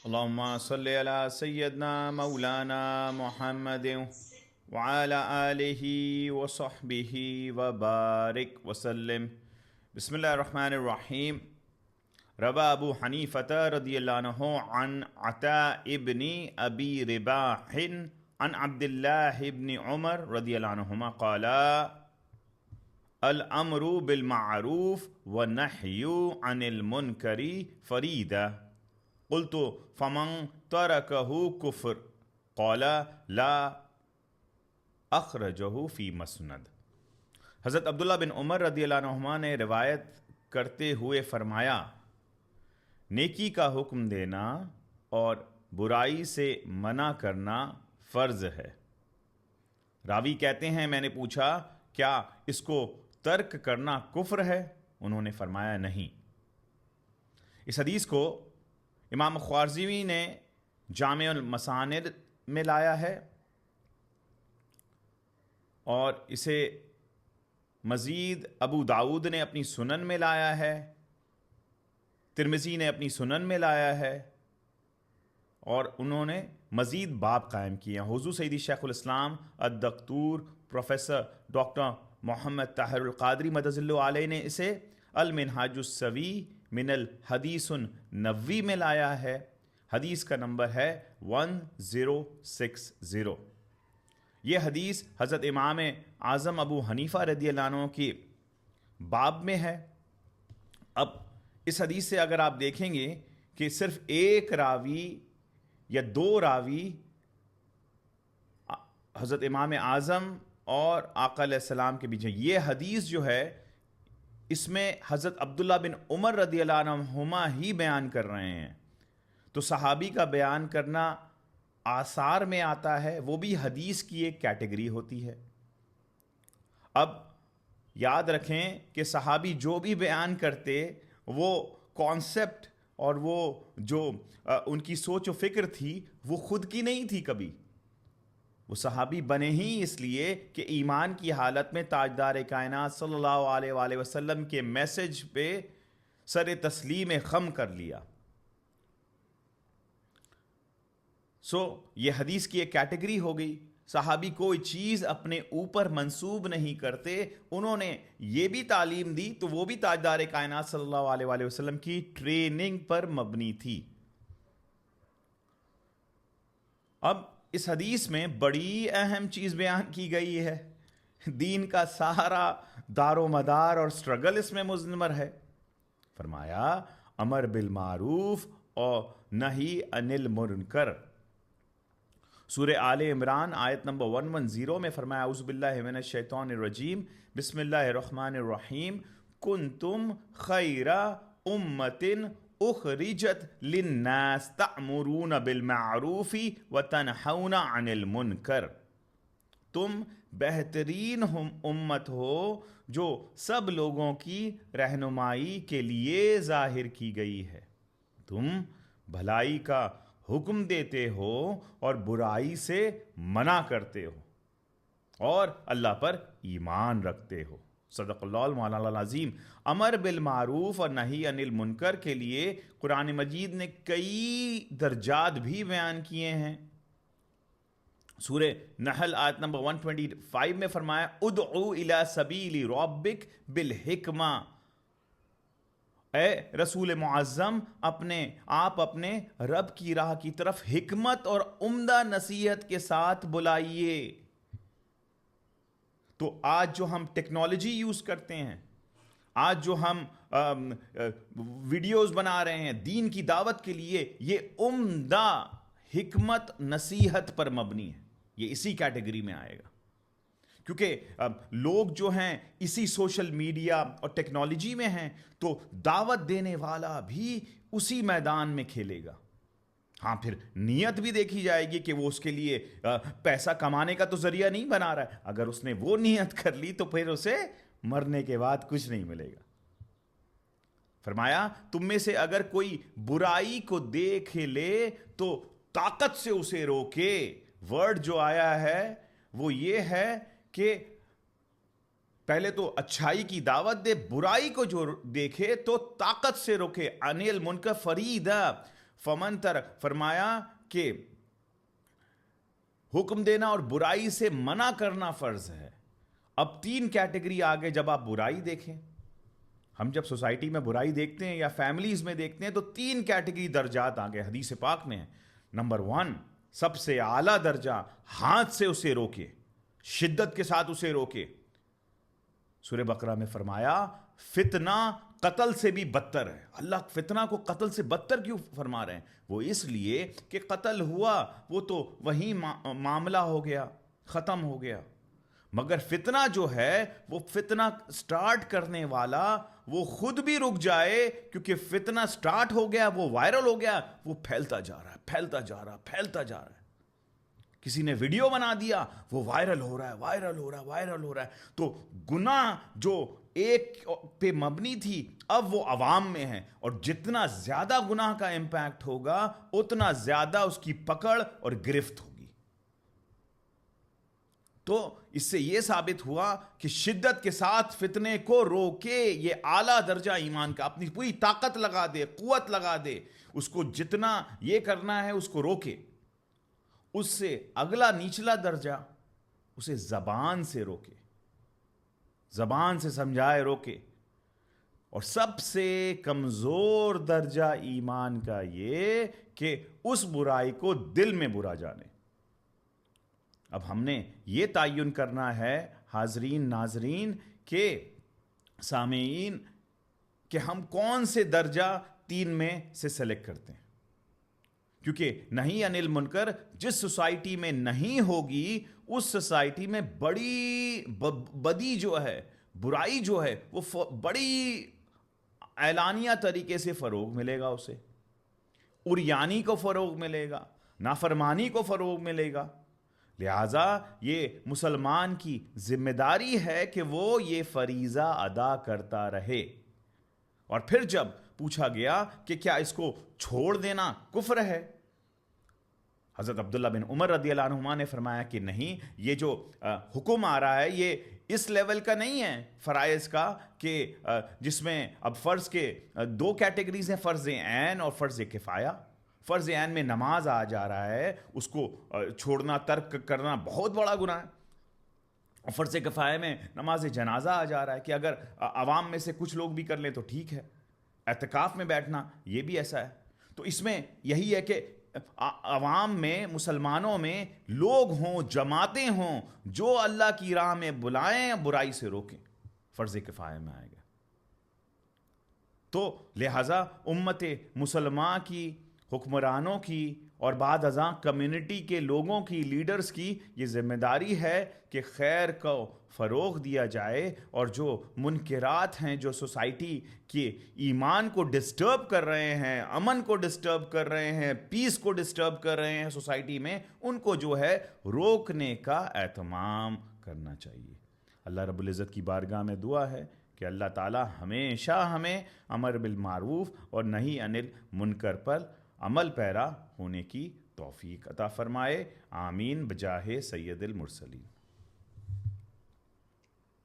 اللهم صل على سيدنا مولانا محمد وعلى آله وصحبه وبارك وسلم. بسم الله الرحمن الرحيم. روى أبو حنيفة رضي الله عنه عن عطاء بن أبي رباح عن عبد الله بن عمر رضي الله عنهما قال: الأمر بالمعروف والنهي عن المنكر فريضة. قلت فمن تركه كفر قال لا اخرجہ فی مسند. حضرت عبداللہ بن عمر رضی اللہ عنہما نے روایت کرتے ہوئے فرمایا: نیکی کا حکم دینا اور برائی سے منع کرنا فرض ہے. راوی کہتے ہیں میں نے پوچھا کیا اس کو ترک کرنا کفر ہے؟ انہوں نے فرمایا نہیں. اس حدیث کو امام خوارزمی نے جامع المساند میں لایا ہے اور اسے مزید ابو داؤد نے اپنی سنن میں لایا ہے، ترمذی نے اپنی سنن میں لایا ہے، اور انہوں نے مزید باب قائم کیا. حضور سیدی شیخ الاسلام الدکتور پروفیسر ڈاکٹر محمد طاہر القادری مدظ اللہ علیہ نے اسے المنہاج السوی من الحدیث النبوی میں لایا ہے. حدیث کا نمبر ہے 1060. یہ حدیث حضرت امام اعظم ابو حنیفہ رضی اللہ عنہ کی باب میں ہے. اب اس حدیث سے اگر آپ دیکھیں گے کہ صرف ایک راوی یا دو راوی حضرت امام اعظم اور آقا علیہ السلام کے بیچ ہیں. یہ حدیث جو ہے اس میں حضرت عبداللہ بن عمر رضی اللہ عنہما ہی بیان کر رہے ہیں. تو صحابی کا بیان کرنا آثار میں آتا ہے، وہ بھی حدیث کی ایک کیٹیگری ہوتی ہے. اب یاد رکھیں کہ صحابی جو بھی بیان کرتے وہ کانسیپٹ اور وہ جو ان کی سوچ و فکر تھی وہ خود کی نہیں تھی. کبھی وہ صحابی بنے ہی اس لیے کہ ایمان کی حالت میں تاجدار کائنات صلی اللہ علیہ وآلہ وسلم کے میسج پہ سر تسلیم خم کر لیا. یہ حدیث کی ایک کیٹیگری ہو گئی. صحابی کوئی چیز اپنے اوپر منسوب نہیں کرتے، انہوں نے یہ بھی تعلیم دی تو وہ بھی تاجدار کائنات صلی اللہ علیہ وآلہ وسلم کی ٹریننگ پر مبنی تھی. اب اس حدیث میں بڑی اہم چیز بیان کی گئی ہے. دین کا سارا دار و مدار اور سٹرگل اس میں مضمر ہے. فرمایا امر بالمعروف اور نہی عن المنکر. سورہ آل عمران آیت نمبر 110 میں فرمایا اعوذ باللہ من الشیطان الرجیم بسم اللہ الرحمن الرحیم کنتم خیر امت اخرجت للناس تأمرون بالمعروف وتنہون عن المنکر. تم بہترین امت ہو جو سب لوگوں کی رہنمائی کے لیے ظاہر کی گئی ہے. تم بھلائی کا حکم دیتے ہو اور برائی سے منع کرتے ہو اور اللہ پر ایمان رکھتے ہو. صدق اللہ المولانا العظیم. امر بالمعروف اور نہی عن المنکر کے لیے قرآن مجید نے کئی درجات بھی بیان کیے ہیں. سورہ نحل آیت نمبر 125 میں فرمایا ادعو الی سبیل ربک بالحکمہ. اے رسول معظم آپ اپنے رب کی راہ کی طرف حکمت اور عمدہ نصیحت کے ساتھ بلائیے. تو آج جو ہم ٹیکنالوجی یوز کرتے ہیں، آج جو ہم ویڈیوز بنا رہے ہیں دین کی دعوت کے لیے، یہ عمدہ حکمت نصیحت پر مبنی ہے. یہ اسی کیٹیگری میں آئے گا کیونکہ لوگ جو ہیں اسی سوشل میڈیا اور ٹیکنالوجی میں ہیں، تو دعوت دینے والا بھی اسی میدان میں کھیلے گا. ہاں پھر نیت بھی دیکھی جائے گی کہ وہ اس کے لیے پیسہ کمانے کا تو ذریعہ نہیں بنا رہا ہے. اگر اس نے وہ نیت کر لی تو پھر اسے مرنے کے بعد کچھ نہیں ملے گا. فرمایا تم میں سے اگر کوئی برائی کو دیکھ لے تو طاقت سے اسے روکے. ورڈ جو آیا ہے وہ یہ ہے کہ پہلے تو اچھائی کی دعوت دے، برائی کو جو دیکھے تو طاقت سے روکے. عن المنکر فریدا. فمن ترک، فرمایا کہ حکم دینا اور برائی سے منع کرنا فرض ہے. اب 3 کیٹیگری آگے. جب آپ برائی دیکھیں، ہم جب سوسائٹی میں برائی دیکھتے ہیں یا فیملیز میں دیکھتے ہیں تو 3 کیٹیگری درجات آگے حدیث پاک میں ہیں. نمبر 1، سب سے اعلیٰ درجہ، ہاتھ سے اسے روکے، شدت کے ساتھ اسے روکے. سورہ بقرہ میں فرمایا فتنہ قتل سے بھی بدتر ہے. اللہ فتنہ کو قتل سے بدتر کیوں فرما رہے ہیں؟ وہ اس لیے کہ قتل ہوا وہ تو وہی معاملہ ہو گیا، ختم ہو گیا. مگر فتنہ جو ہے، وہ فتنہ سٹارٹ کرنے والا وہ خود بھی رک جائے، کیونکہ فتنہ سٹارٹ ہو گیا، وہ وائرل ہو گیا، وہ پھیلتا جا رہا ہے، پھیلتا جا رہا ہے، پھیلتا جا رہا ہے. کسی نے ویڈیو بنا دیا، وہ وائرل ہو رہا ہے، وائرل ہو رہا ہے، وائرل ہو رہا ہے. تو گناہ جو ایک پہ مبنی تھی اب وہ عوام میں ہے، اور جتنا زیادہ گناہ کا امپیکٹ ہوگا اتنا زیادہ اس کی پکڑ اور گرفت ہوگی. تو اس سے یہ ثابت ہوا کہ شدت کے ساتھ فتنے کو روکے، یہ اعلیٰ درجہ ایمان کا. اپنی پوری طاقت لگا دے، قوت لگا دے، اس کو جتنا یہ کرنا ہے اس کو روکے. اس سے اگلا نچلا درجہ، اسے زبان سے روکے، زبان سے سمجھائے، روکے. اور سب سے کمزور درجہ ایمان کا یہ کہ اس برائی کو دل میں برا جانے. اب ہم نے یہ تعین کرنا ہے حاضرین، ناظرین، کہ سامعین، کہ ہم کون سے درجہ 3 میں سے سلیکٹ کرتے ہیں. کیونکہ نہیں انل منکر جس سوسائٹی میں نہیں ہوگی، اس سوسائٹی میں بڑی بدی جو ہے، برائی جو ہے، وہ بڑی اعلانیہ طریقے سے فروغ ملے گا. اسے عریانی کو فروغ ملے گا، نافرمانی کو فروغ ملے گا. لہٰذا یہ مسلمان کی ذمہ داری ہے کہ وہ یہ فریضہ ادا کرتا رہے. اور پھر جب پوچھا گیا کہ کیا اس کو چھوڑ دینا کفر ہے، حضرت عبداللہ بن عمر رضی اللہ عنہما نے فرمایا کہ نہیں، یہ جو حکم آ رہا ہے یہ اس لیول کا نہیں ہے فرائض کا، کہ جس میں اب فرض کے 2 کیٹیگریز ہیں، فرض عین اور فرض کفایہ. فرض عین میں نماز آ جا رہا ہے، اس کو چھوڑنا، ترک کرنا بہت بڑا گناہ ہے. اور فرض کفایہ میں نماز جنازہ آ جا رہا ہے کہ اگر عوام میں سے کچھ لوگ بھی کر لیں تو ٹھیک ہے. اعتکاف میں بیٹھنا یہ بھی ایسا ہے. تو اس میں یہی ہے کہ عوام میں، مسلمانوں میں لوگ ہوں، جماعتیں ہوں جو اللہ کی راہ میں بلائیں، برائی سے روکیں. فرض کفایہ میں آئے گا. تو لہٰذا امت مسلمہ کی، حکمرانوں کی اور بعد ازاں کمیونٹی کے لوگوں کی، لیڈرز کی یہ ذمہ داری ہے کہ خیر کو فروغ دیا جائے، اور جو منکرات ہیں، جو سوسائٹی کے ایمان کو ڈسٹرب کر رہے ہیں، امن کو ڈسٹرب کر رہے ہیں، پیس کو ڈسٹرب کر رہے ہیں سوسائٹی میں، ان کو جو ہے روکنے کا اہتمام کرنا چاہیے. اللہ رب العزت کی بارگاہ میں دعا ہے کہ اللہ تعالی ہمیشہ ہمیں امر بالمعروف اور نہی عن المنکر پر عمل پیرا ہونے کی توفیق عطا فرمائے. آمین بجاہ سید المرسلین.